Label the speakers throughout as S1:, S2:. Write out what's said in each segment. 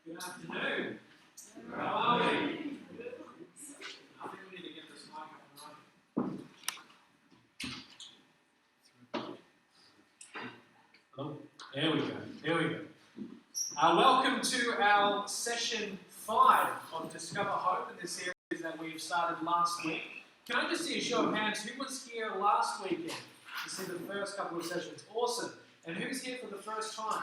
S1: Good afternoon. How are we? I think we need to get this microphone right. Oh, there we go. There we go. Welcome to our session 5 of Discover Hope in this series that we've started last week. Can I just see a show of hands? Who was here last weekend to see the first couple of sessions? Awesome. And who's here for the first time?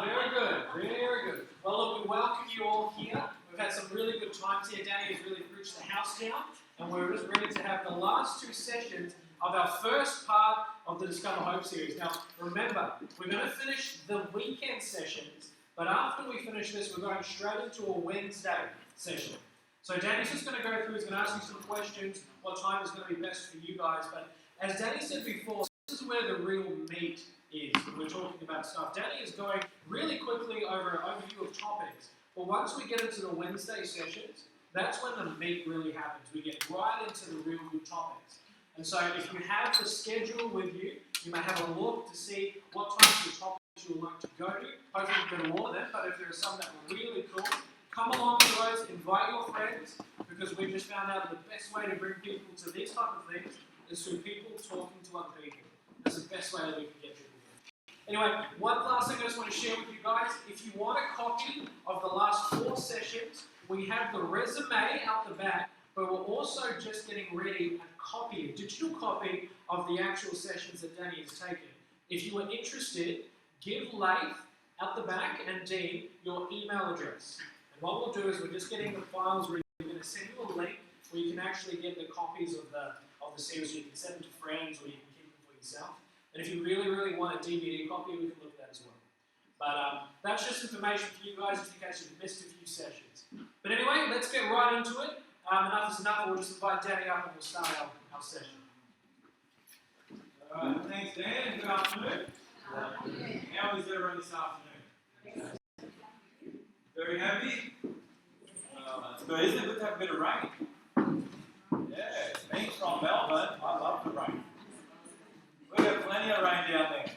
S1: Very good, very good. Well, look, we welcome you all here. We've had some really good times here. Danny has really preached the house down, and we're just ready to have the last 2 sessions of our first part of the Discover Hope series. Now, remember, we're going to finish the weekend sessions, but after we finish this, we're going straight into a Wednesday session. So Danny's just going to go through, he's going to ask you some questions, what time is going to be best for you guys. But as Danny said before, this is where the real meat is. We're talking about stuff. Danny is going really quickly over an overview of topics. But once we get into the Wednesday sessions, that's when the meat really happens. We get right into the real good topics. And so if you have the schedule with you, you may have a look to see what types of topics you would like to go to. Hopefully you can all of them, but if there are some that are really cool, come along to those, invite your friends, because we just found out the best way to bring people to these type of things is through people talking to other people. That's the best way that we can get people here. Anyway, one last thing I just want to share with you guys. If you want a copy of the last 4 sessions, we have the resume out the back, but we're also just getting ready a digital copy of the actual sessions that Danny has taken. If you are interested, give Leif out the back and Dean your email address. And what we'll do is we're just getting the files ready. We're going to send you a link where you can actually get the copies of the series. You can send them to friends or you can keep them for yourself. And if you really, really want a DVD copy, we can look at that as well. But that's just information for you guys, just in case you've missed a few sessions. But anyway, let's get right into it. Enough is enough. We'll just invite Danny up and we'll start our session.
S2: All right, thanks, Dan. Good afternoon. How is everyone this afternoon? Very happy? It's good. Isn't it good to have a bit of rain? Yeah, being from Melbourne, I love the rain. We got plenty of rain down there.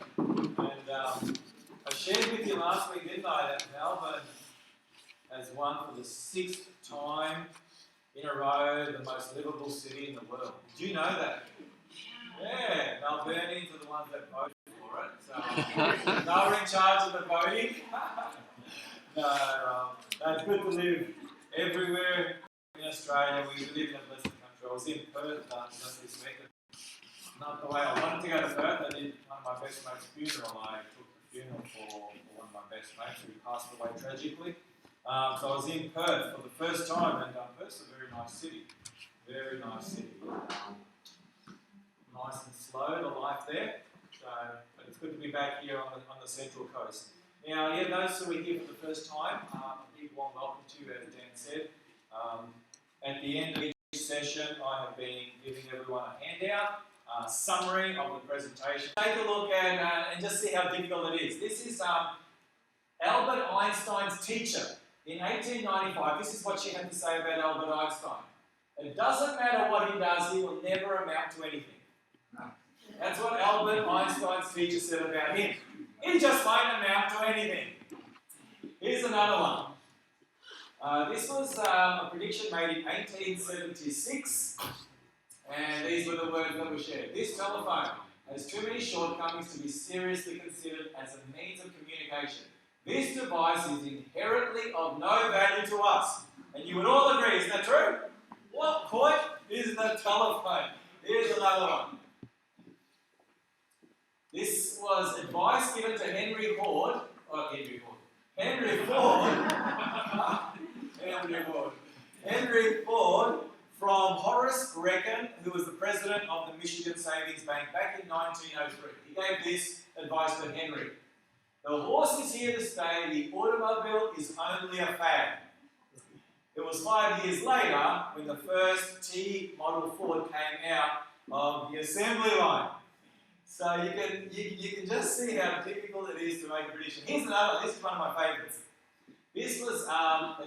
S2: And I shared with you last week, didn't I, that Melbourne has won for the 6th time in a row the most livable city in the world. Did you know that? Yeah, Melburnians are the ones that voted for it. So they were in charge of the voting. No, it's good to live everywhere in Australia. We live in a blessed country. I was in Perth just this week. Not the way I wanted to go to Perth. I did one of my best mates' funeral. I took the funeral for one of my best mates who passed away tragically. So I was in Perth for the first time, and Perth's a very nice city. Very nice city. Nice and slow, the life there. So, but it's good to be back here on the Central Coast. Now, yeah, those who are here for the first time, a big warm welcome to you, as Dan said. At the end of each session, I have been giving everyone a handout, summary of the presentation. Take a look and just see how difficult it is. This is Albert Einstein's teacher. In 1895, this is what she had to say about Albert Einstein. It doesn't matter what he does, he will never amount to anything. That's what Albert Einstein's teacher said about him. He just won't amount to anything. Here's another one. This was a prediction made in 1876, and these were the words that were shared. This telephone has too many shortcomings to be seriously considered as a means of communication. This device is inherently of no value to us. And you would all agree, isn't that true? What point is the telephone? Here's another one. This was advice given to Henry Ford. Henry Ford from Horace Grecken, who was the president of the Michigan Savings Bank back in 1903. He gave this advice to Henry. The horse is here to stay, the automobile is only a fad. It was 5 years later when the first T model Ford came out of the assembly line. So you can just see how difficult it is to make a prediction. Here's another one. This is one of my favourites. This was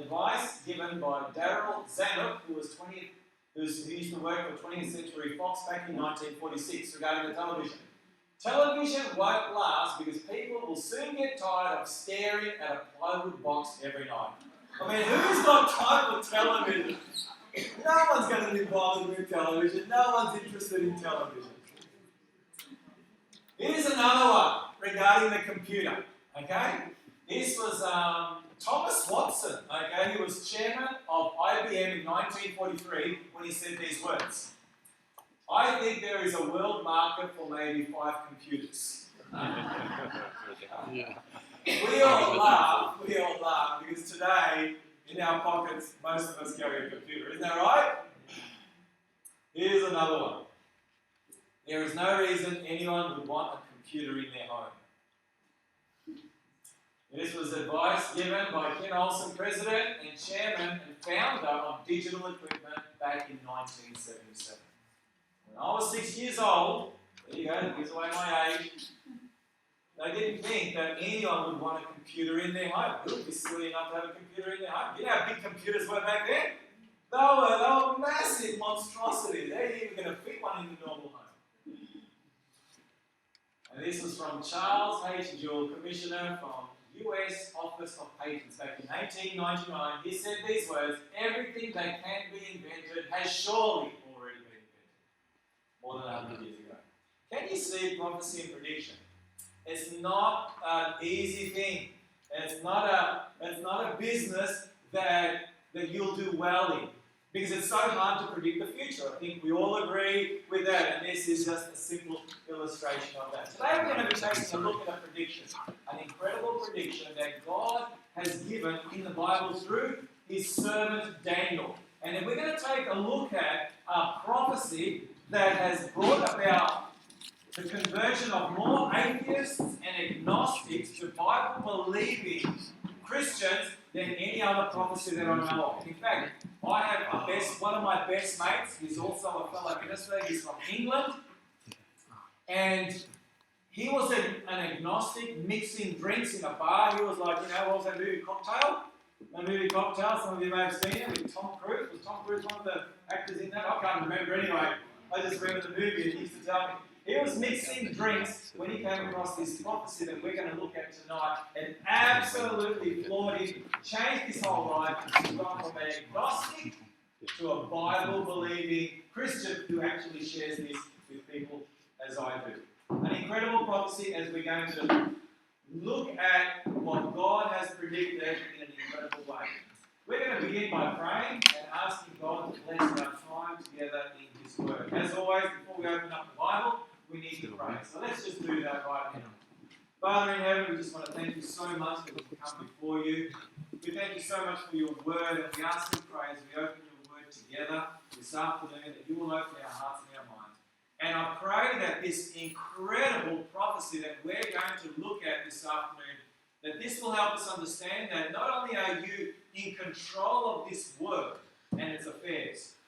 S2: advice given by Daryl Zanuck, who used to work for 20th Century Fox back in 1946 regarding the television. Television won't last because people will soon get tired of staring at a plywood box every night. I mean, who's got time for television? No one's going to be bothered with television. No one's interested in television. Here's another one regarding the computer. Okay, this was Thomas Watson. Okay, he was chairman of IBM in 1943 when he said these words: "I think there is a world market for maybe 5 computers." We all laugh because today in our pockets most of us carry a computer. Isn't that right? Here's another one. There is no reason anyone would want a computer in their home. This was advice given by Ken Olsen, president and chairman and founder of Digital Equipment back in 1977. When I was 6 years old, there you go, that gives away my age, they didn't think that anyone would want a computer in their home. Who would be silly enough to have a computer in their home? You know how big computers were back then? They were massive monstrosities. They didn't even going to fit one in the normal home. And this was from Charles H. Jewell, Commissioner from US Office of Patents back in 1899. He said these words: "Everything that can be invented has surely already been invented." More than 100 years ago. Can you see prophecy and prediction? It's not an easy thing. It's not a business that you'll do well in, because it's so hard to predict the future. I think we all agree with that, and this is just a simple illustration of that. Today we're going to be taking a look at a prediction, an incredible prediction that God has given in the Bible through His servant Daniel. And then we're going to take a look at a prophecy that has brought about the conversion of more atheists and agnostics to Bible-believing Christians than any other prophecy that I know of. In fact, I have one of my best mates. He's also a fellow minister. He's from England. And he was an agnostic mixing drinks in a bar. He was like, what was that movie, Cocktail? The movie Cocktail, some of you may have seen it, with Tom Cruise. Was Tom Cruise one of the actors in that? I can't remember anyway. I just remember the movie, and he used to tell me. He was mixing drinks when he came across this prophecy that we're going to look at tonight, and absolutely floored him, changed his whole life. He's gone from an agnostic to a Bible-believing Christian who actually shares this with people as I do. An incredible prophecy as we're going to look at what God has predicted in an incredible way. We're going to begin by praying and asking God to bless our time together in His Word. As always, before we open up the Bible, we need to pray. So let's just do that right now. Father in heaven, we just want to thank you so much that we can come before you. We thank you so much for your word, and we ask and pray as we open your word together this afternoon that you will open our hearts and our minds. And I pray that this incredible prophecy that we're going to look at this afternoon, that this will help us understand that not only are you in control of this world and its affairs,